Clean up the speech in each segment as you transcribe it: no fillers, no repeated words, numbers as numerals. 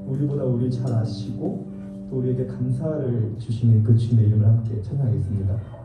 우리보다 우리 잘 아시고 또 우리에게 감사를 주시는 그 주님의 이름을 함께 찬양하겠습니다.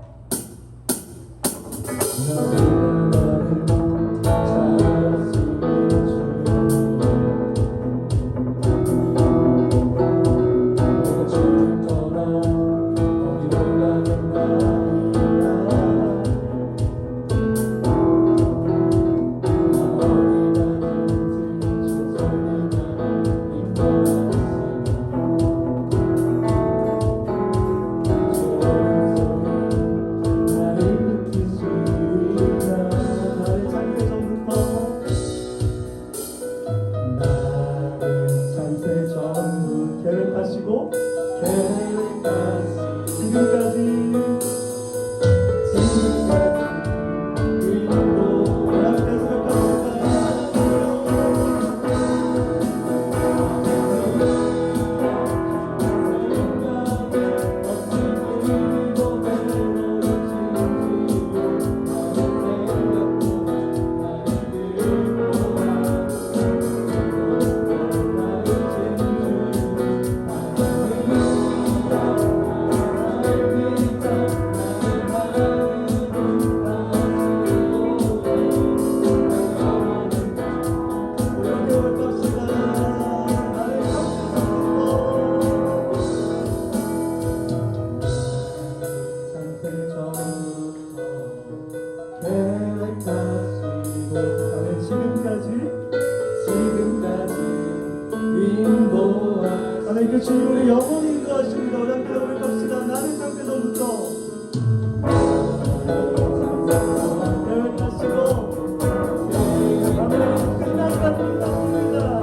계획하시고 지금까지 하나님 그 주님을 영원히 인도하십니다. 우리 함께 고백합시다. 나는 창세전부터 계획하시고 하나님 끝날까지 인도하십니다.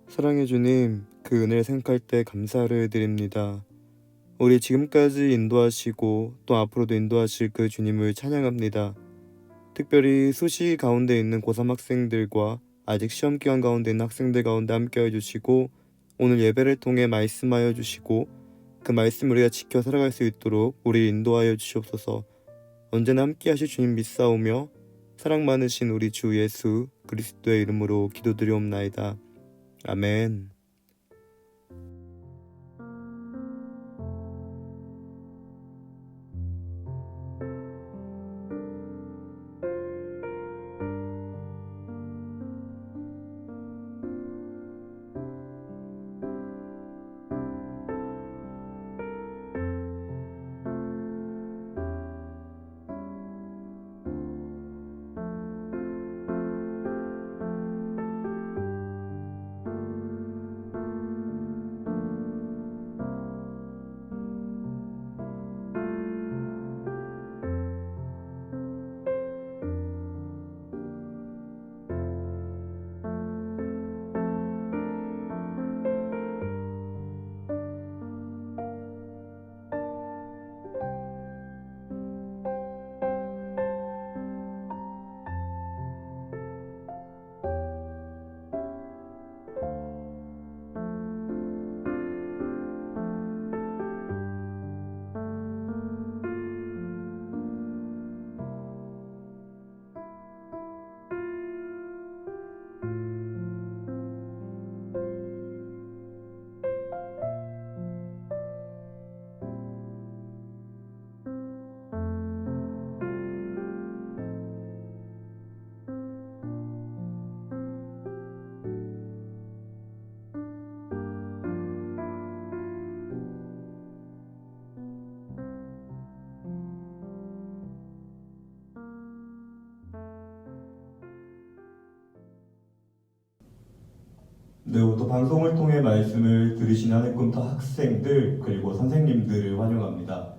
사랑해 주님, 그 은혜를 생각할 때 감사를 드립니다. 우리 지금까지 인도하시고 또 앞으로도 인도하실 그 주님을 찬양합니다. 특별히 수시 가운데 있는 고3 학생들과 아직 시험 기간 가운데 있는 학생들 가운데 함께해 주시고 오늘 예배를 통해 말씀하여 주시고 그 말씀 우리가 지켜 살아갈 수 있도록 우리 인도하여 주시옵소서. 언제나 함께 하실 주님 믿사오며 사랑 많으신 우리 주 예수 그리스도의 이름으로 기도드리옵나이다. 아멘. 네, 또 방송을 통해 말씀을 들으신 하늘꿈터 학생들 그리고 선생님들을 환영합니다.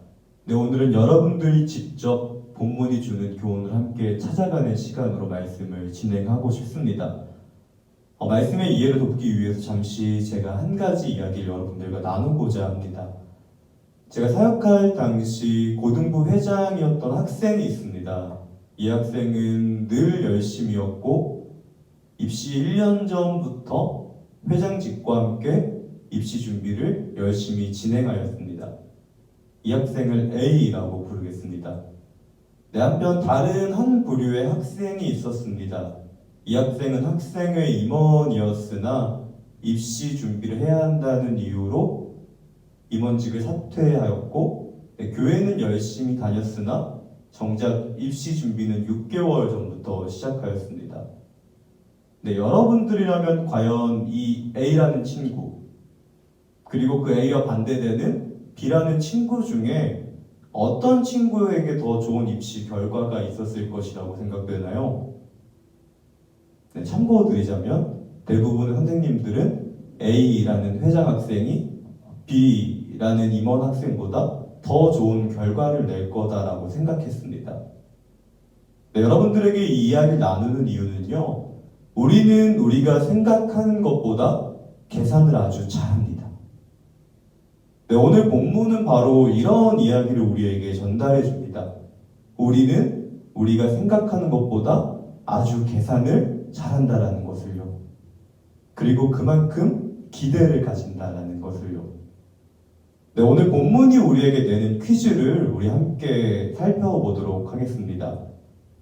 네, 오늘은 여러분들이 직접 본문이 주는 교훈을 함께 찾아가는 시간으로 말씀을 진행하고 싶습니다. 말씀의 이해를 돕기 위해서 잠시 제가 한 가지 이야기를 여러분들과 나누고자 합니다. 제가 사역할 당시 고등부 회장이었던 학생이 있습니다. 이 학생은 늘 열심히였고 입시 1년 전부터 회장직과 함께 입시 준비를 열심히 진행하였습니다. 이 학생을 A라고 부르겠습니다. 네, 한편 다른 한 부류의 학생이 있었습니다. 이 학생은 학생회 임원이었으나 입시 준비를 해야 한다는 이유로 임원직을 사퇴하였고, 네, 교회는 열심히 다녔으나 정작 입시 준비는 6개월 전부터 시작하였습니다. 네, 여러분들이라면 과연 이 A라는 친구 그리고 그 A와 반대되는 B라는 친구 중에 어떤 친구에게 더 좋은 입시 결과가 있었을 것이라고 생각되나요? 네, 참고드리자면 대부분의 선생님들은 A라는 회장 학생이 B라는 임원 학생보다 더 좋은 결과를 낼 거다라고 생각했습니다. 네, 여러분들에게 이 이야기를 나누는 이유는요. 우리는 우리가 생각하는 것보다 계산을 아주 잘합니다. 네, 오늘 본문은 바로 이런 이야기를 우리에게 전달해 줍니다. 우리는 우리가 생각하는 것보다 아주 계산을 잘한다라는 것을요. 그리고 그만큼 기대를 가진다라는 것을요. 네, 오늘 본문이 우리에게 내는 퀴즈를 우리 함께 살펴보도록 하겠습니다.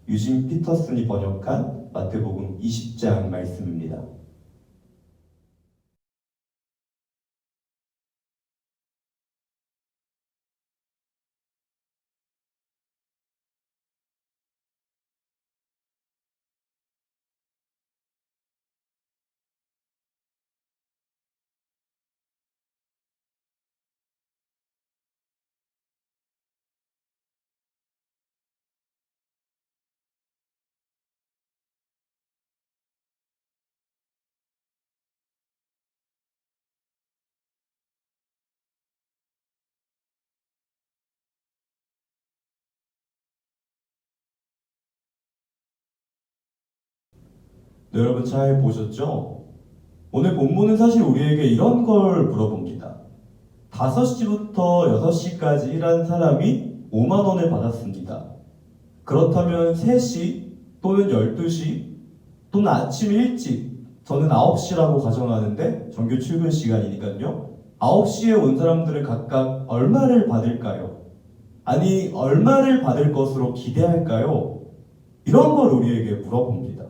유진 피터슨이 번역한 마태복음 20장 말씀입니다. 네, 여러분 잘 보셨죠? 오늘 본문은 사실 우리에게 이런 걸 물어봅니다. 5시부터 6시까지 일한 사람이 5만 원을 받았습니다. 그렇다면 3시 또는 12시 또는 아침 일찍, 저는 9시라고 가정하는데 정규 출근 시간이니까요. 9시에 온 사람들은 각각 얼마를 받을까요? 아니, 얼마를 받을 것으로 기대할까요? 이런 걸 우리에게 물어봅니다.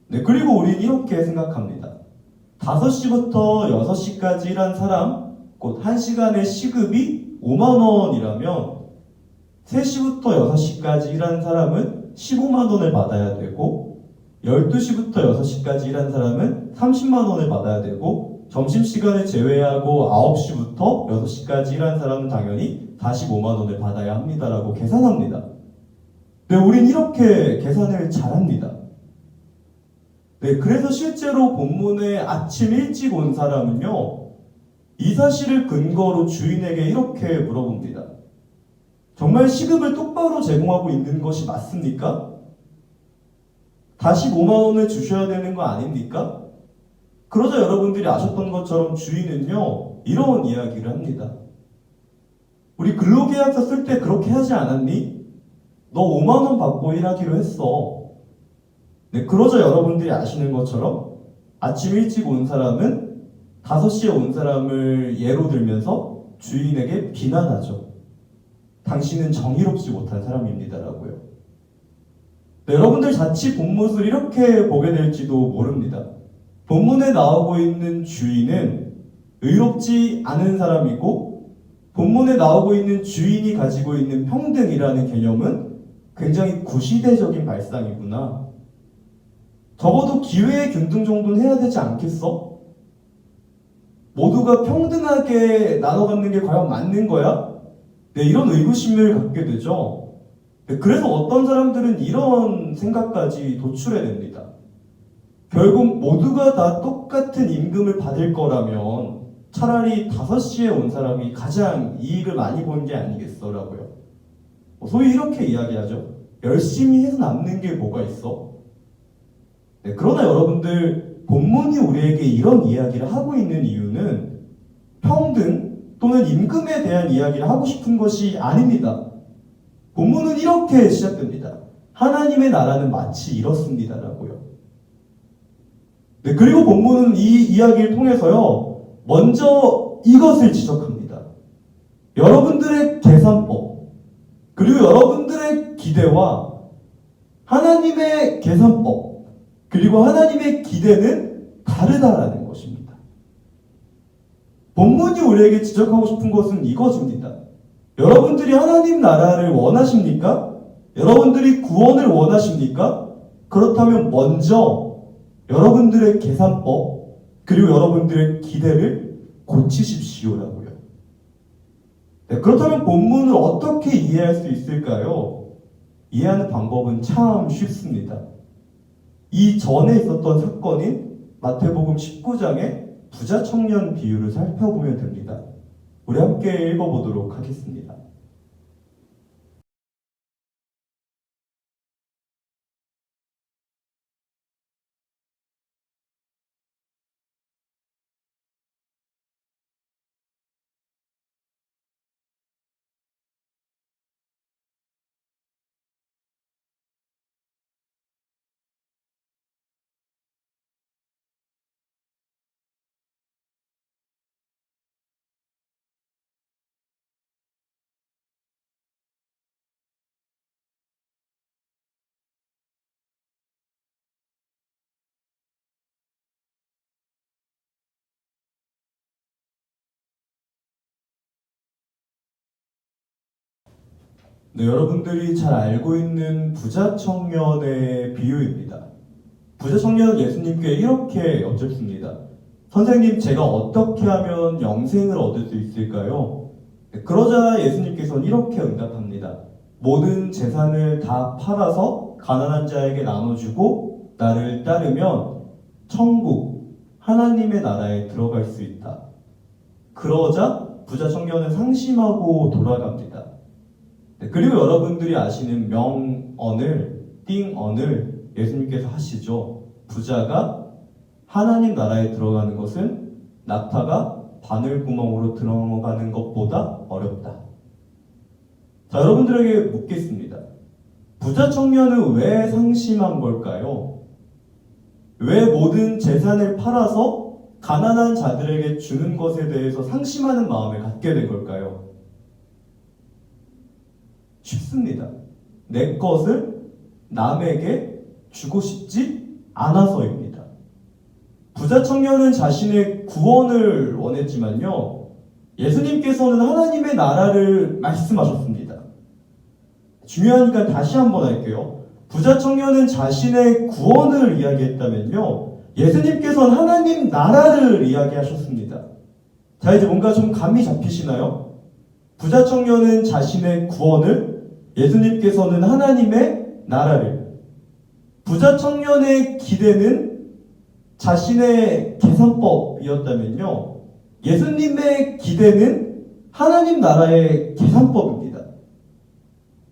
네, 그리고 우리는 이렇게 생각합니다. 5시부터 6시까지 일한 사람, 곧 1시간의 시급이 5만 원이라면 3시부터 6시까지 일한 사람은 15만 원을 받아야 되고 12시부터 6시까지 일한 사람은 30만 원을 받아야 되고 점심시간을 제외하고 9시부터 6시까지 일한 사람은 당연히 45만 원을 받아야 합니다라고 계산합니다. 네, 우린 이렇게 계산을 잘합니다. 네, 그래서 실제로 본문에 아침 일찍 온 사람은요, 이 사실을 근거로 주인에게 이렇게 물어봅니다. 정말 시급을 똑바로 제공하고 있는 것이 맞습니까? 다시 5만 원을 주셔야 되는 거 아닙니까? 그러자 여러분들이 아셨던 것처럼 주인은요, 이런 이야기를 합니다. 우리 근로계약서 쓸 때 그렇게 하지 않았니? 너 5만 원 받고 일하기로 했어. 네, 그러자 여러분들이 아시는 것처럼 아침 일찍 온 사람은 5시에 온 사람을 예로 들면서 주인에게 비난하죠. 당신은 정의롭지 못한 사람입니다라고요. 네, 여러분들 자칫 본문을 이렇게 보게 될지도 모릅니다. 본문에 나오고 있는 주인은 의롭지 않은 사람이고 본문에 나오고 있는 주인이 가지고 있는 평등이라는 개념은 굉장히 구시대적인 발상이구나. 적어도 기회의 균등 정도는 해야 되지 않겠어? 모두가 평등하게 나눠 갖는 게 과연 맞는 거야? 네, 이런 의구심을 갖게 되죠. 네, 그래서 어떤 사람들은 이런 생각까지 도출해 냅니다. 결국 모두가 다 똑같은 임금을 받을 거라면 차라리 5시에 온 사람이 가장 이익을 많이 본 게 아니겠어라고요. 소위 이렇게 이야기하죠. 열심히 해서 남는 게 뭐가 있어? 네, 그러나 여러분들, 본문이 우리에게 이런 이야기를 하고 있는 이유는 평등 또는 임금에 대한 이야기를 하고 싶은 것이 아닙니다. 본문은 이렇게 시작됩니다. 하나님의 나라는 마치 이렇습니다라고요. 네, 그리고 본문은 이 이야기를 통해서요, 먼저 이것을 지적합니다. 여러분들의 계산법, 그리고 여러분들의 기대와 하나님의 계산법, 그리고 하나님의 기대는 다르다라는 것입니다. 본문이 우리에게 지적하고 싶은 것은 이것입니다. 여러분들이 하나님 나라를 원하십니까? 여러분들이 구원을 원하십니까? 그렇다면 먼저 여러분들의 계산법, 그리고 여러분들의 기대를 고치십시오라고요. 네, 그렇다면 본문을 어떻게 이해할 수 있을까요? 이해하는 방법은 참 쉽습니다. 이 전에 있었던 사건인 마태복음 19장의 부자 청년 비유를 살펴보면 됩니다. 우리 함께 읽어보도록 하겠습니다. 네, 여러분들이 잘 알고 있는 부자 청년의 비유입니다. 부자 청년은 예수님께 이렇게 여쭙습니다. 선생님, 제가 어떻게 하면 영생을 얻을 수 있을까요? 네, 그러자 예수님께서는 이렇게 응답합니다. 모든 재산을 다 팔아서 가난한 자에게 나눠주고 나를 따르면 천국, 하나님의 나라에 들어갈 수 있다. 그러자 부자 청년은 상심하고 돌아갑니다. 네, 그리고 여러분들이 아시는 명언을, 띵언을 예수님께서 하시죠. 부자가 하나님 나라에 들어가는 것은 낙타가 바늘구멍으로 들어가는 것보다 어렵다. 자, 여러분들에게 묻겠습니다. 부자 청년은 왜 상심한 걸까요? 왜 모든 재산을 팔아서 가난한 자들에게 주는 것에 대해서 상심하는 마음을 갖게 된 걸까요? 쉽습니다. 내 것을 남에게 주고 싶지 않아서입니다. 부자 청년은 자신의 구원을 원했지만요, 예수님께서는 하나님의 나라를 말씀하셨습니다. 중요하니까 다시 한번 할게요. 부자 청년은 자신의 구원을 이야기했다면요, 예수님께서는 하나님 나라를 이야기하셨습니다. 자, 이제 뭔가 좀 감이 잡히시나요? 부자 청년은 자신의 구원을, 예수님께서는 하나님의 나라를. 부자 청년의 기대는 자신의 계산법이었다면요, 예수님의 기대는 하나님 나라의 계산법입니다.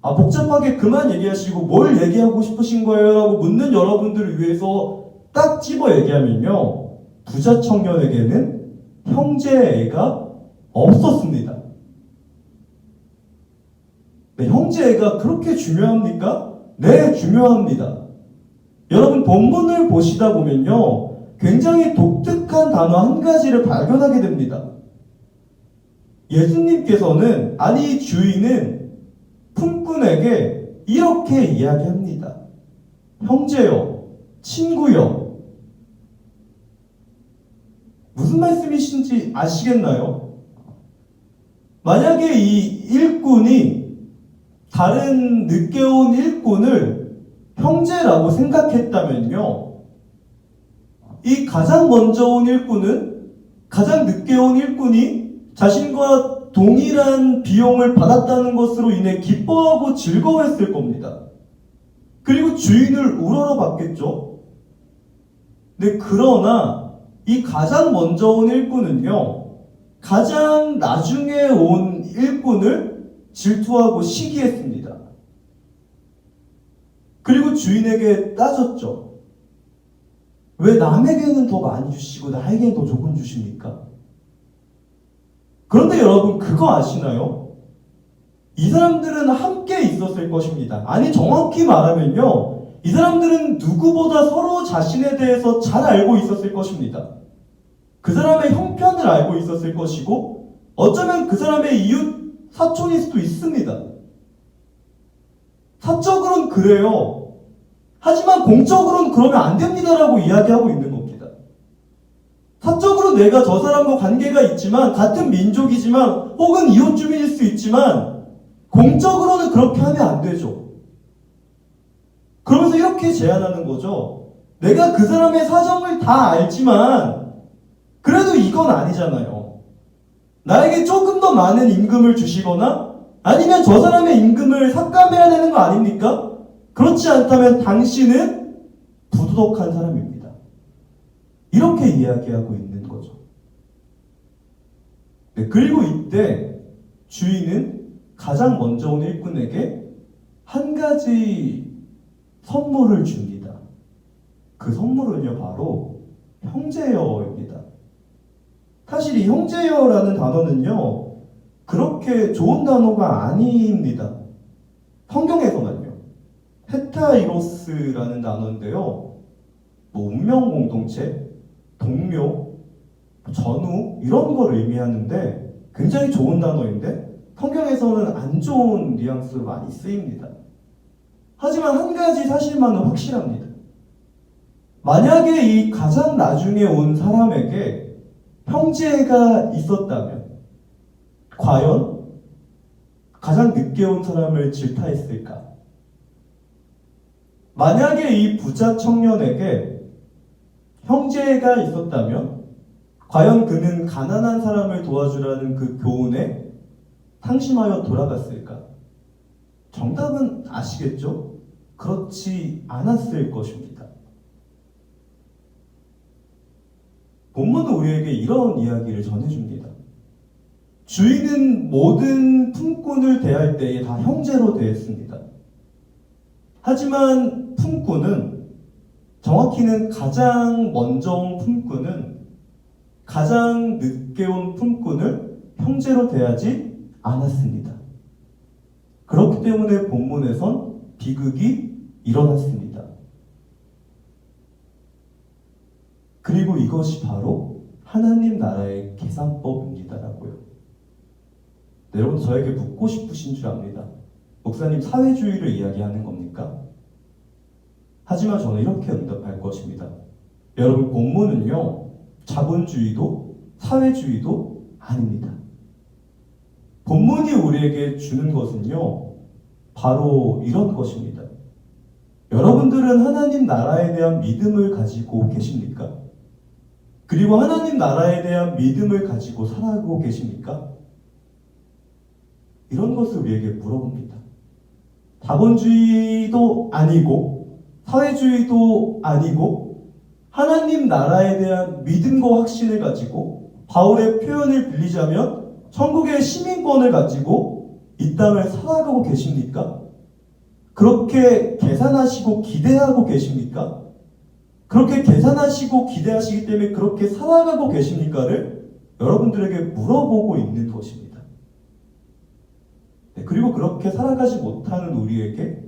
아, 복잡하게 그만 얘기하시고 뭘 얘기하고 싶으신 거예요? 라고 묻는 여러분들을 위해서 딱 집어 얘기하면요, 부자 청년에게는 형제애가 없었습니다. 네, 형제애가 그렇게 중요합니까? 네, 중요합니다. 여러분, 본문을 보시다 보면요, 굉장히 독특한 단어 한 가지를 발견하게 됩니다. 예수님께서는, 아니 주인은 품꾼에게 이렇게 이야기합니다. 형제여, 친구여. 무슨 말씀이신지 아시겠나요? 만약에 이 일꾼이 다른 늦게 온 일꾼을 형제라고 생각했다면요, 이 가장 먼저 온 일꾼은 가장 늦게 온 일꾼이 자신과 동일한 비용을 받았다는 것으로 인해 기뻐하고 즐거워했을 겁니다. 그리고 주인을 우러러봤겠죠. 네, 그러나 이 가장 먼저 온 일꾼은요, 가장 나중에 온 일꾼을 질투하고 시기했습니다. 그리고 주인에게 따졌죠. 왜 남에게는 더 많이 주시고 나에게는 더 조금 주십니까? 그런데 여러분, 그거 아시나요? 이 사람들은 함께 있었을 것입니다. 아니, 정확히 말하면요, 이 사람들은 누구보다 서로 자신에 대해서 잘 알고 있었을 것입니다. 그 사람의 형편을 알고 있었을 것이고, 어쩌면 그 사람의 이웃 사촌일 수도 있습니다. 사적으로는 그래요. 하지만 공적으로는 그러면 안 됩니다라고 이야기하고 있는 겁니다. 사적으로 내가 저 사람과 관계가 있지만, 같은 민족이지만, 혹은 이웃 주민일 수 있지만, 공적으로는 그렇게 하면 안 되죠. 그러면서 이렇게 제안하는 거죠. 내가 그 사람의 사정을 다 알지만 그래도 이건 아니잖아요. 나에게 조금 더 많은 임금을 주시거나 아니면 저 사람의 임금을 삭감해야 되는 거 아닙니까? 그렇지 않다면 당신은 부도덕한 사람입니다. 이렇게 이야기하고 있는 거죠. 네, 그리고 이때 주인은 가장 먼저 온 일꾼에게 한 가지 선물을 줍니다. 그 선물은요, 바로 형제여입니다. 사실 이 형제여라는 단어는요, 그렇게 좋은 단어가 아닙니다. 성경에서만요. 헤타이로스라는 단어인데요, 뭐 운명 공동체, 동료, 전우 이런 걸 의미하는데 굉장히 좋은 단어인데 성경에서는 안 좋은 뉘앙스로 많이 쓰입니다. 하지만 한 가지 사실만은 확실합니다. 만약에 이 가장 나중에 온 사람에게 형제가 있었다면 과연 가장 늦게 온 사람을 질타했을까? 만약에 이 부자 청년에게 형제가 있었다면 과연 그는 가난한 사람을 도와주라는 그 교훈에 상심하여 돌아갔을까? 정답은 아시겠죠? 그렇지 않았을 것입니다. 본문은 우리에게 이런 이야기를 전해줍니다. 주인은 모든 품꾼을 대할 때에 다 형제로 대했습니다. 하지만 품꾼은 정확히는 가장 먼저 온 품꾼은 가장 늦게 온 품꾼을 형제로 대하지 않았습니다. 그렇기 때문에 본문에선 비극이 일어났습니다. 그리고 이것이 바로 하나님 나라의 계산법입니다라고요. 네, 여러분 저에게 묻고 싶으신 줄 압니다. 목사님 사회주의를 이야기하는 겁니까? 하지만 저는 이렇게 응답할 것입니다. 여러분 본문은요, 자본주의도 사회주의도 아닙니다. 본문이 우리에게 주는 것은요, 바로 이런 것입니다. 여러분들은 하나님 나라에 대한 믿음을 가지고 계십니까? 그리고 하나님 나라에 대한 믿음을 가지고 살아가고 계십니까? 이런 것을 우리에게 물어봅니다. 자본주의도 아니고 사회주의도 아니고 하나님 나라에 대한 믿음과 확신을 가지고 바울의 표현을 빌리자면 천국의 시민권을 가지고 이 땅을 살아가고 계십니까? 그렇게 계산하시고 기대하고 계십니까? 그렇게 계산하시고 기대하시기 때문에 그렇게 살아가고 계십니까를 여러분들에게 물어보고 있는 것입니다. 네, 그리고 그렇게 살아가지 못하는 우리에게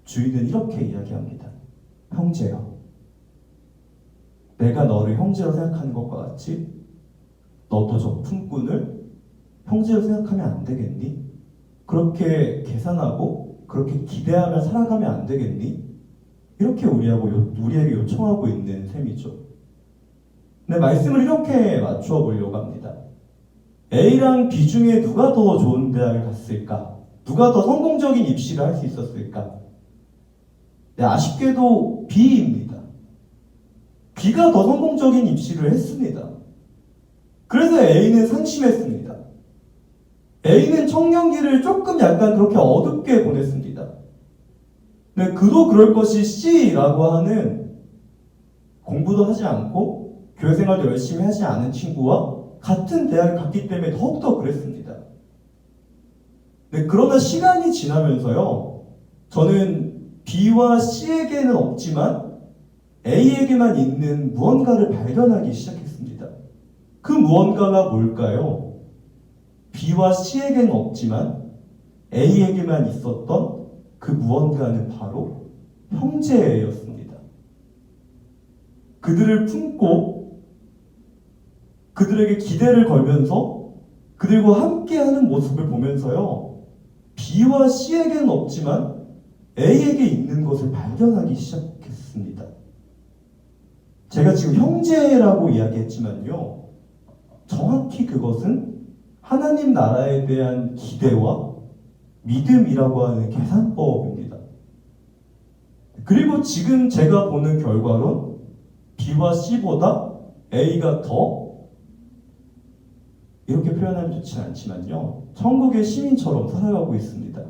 주인은 이렇게 이야기합니다. 형제여, 내가 너를 형제로 생각하는 것과 같이 너도 저 품꾼을 형제로 생각하면 안 되겠니? 그렇게 계산하고 그렇게 기대하며 살아가면 안 되겠니? 이렇게 우리에게 요청하고 있는 셈이죠. 근데 말씀을 이렇게 맞추어 보려고 합니다. A랑 B 중에 누가 더 좋은 대학을 갔을까? 누가 더 성공적인 입시를 할 수 있었을까? 네, 아쉽게도 B입니다. B가 더 성공적인 입시를 했습니다. 그래서 A는 상심했습니다. A는 청년기를 조금 약간 그렇게 어둡게 보냈습니다. 네, 그도 그럴 것이 C라고 하는 공부도 하지 않고 교회 생활도 열심히 하지 않은 친구와 같은 대학을 갔기 때문에 더욱더 그랬습니다. 네, 그러나 시간이 지나면서요, 저는 B와 C에게는 없지만 A에게만 있는 무언가를 발견하기 시작했습니다. 그 무언가가 뭘까요? B와 C에게는 없지만 A에게만 있었던 그 무언가는 바로 형제였습니다. 그들을 품고 그들에게 기대를 걸면서 그들과 함께하는 모습을 보면서요, B와 C에게는 없지만 A에게 있는 것을 발견하기 시작했습니다. 제가 지금 형제라고 이야기했지만요, 정확히 그것은 하나님 나라에 대한 기대와 믿음이라고 하는 계산법입니다. 그리고 지금 제가 보는 결과론 B와 C보다 A가 더, 이렇게 표현하면 좋지 않지만요, 천국의 시민처럼 살아가고 있습니다.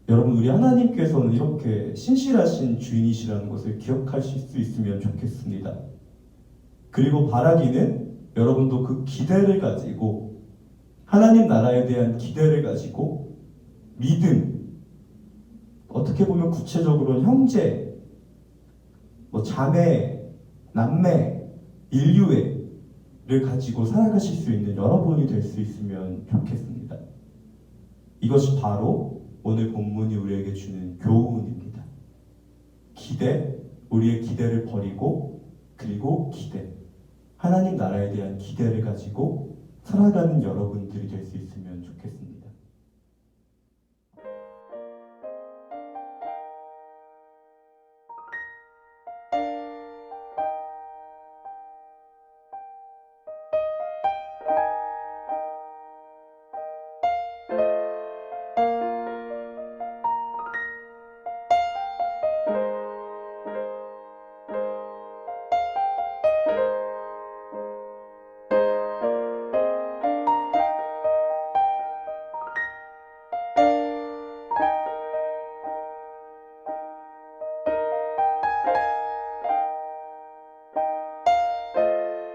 여러분, 우리 하나님께서는 이렇게 신실하신 주인이시라는 것을 기억하실 수 있으면 좋겠습니다. 그리고 바라기는 여러분도 그 기대를 가지고, 하나님 나라에 대한 기대를 가지고 믿음, 어떻게 보면 구체적으로는 형제, 자매, 남매, 인류애를 가지고 살아가실 수 있는 여러분이 될 수 있으면 좋겠습니다. 이것이 바로 오늘 본문이 우리에게 주는 교훈입니다. 기대, 우리의 기대를 버리고, 그리고 기대, 하나님 나라에 대한 기대를 가지고 살아가는 여러분들이 될 수 있습니다.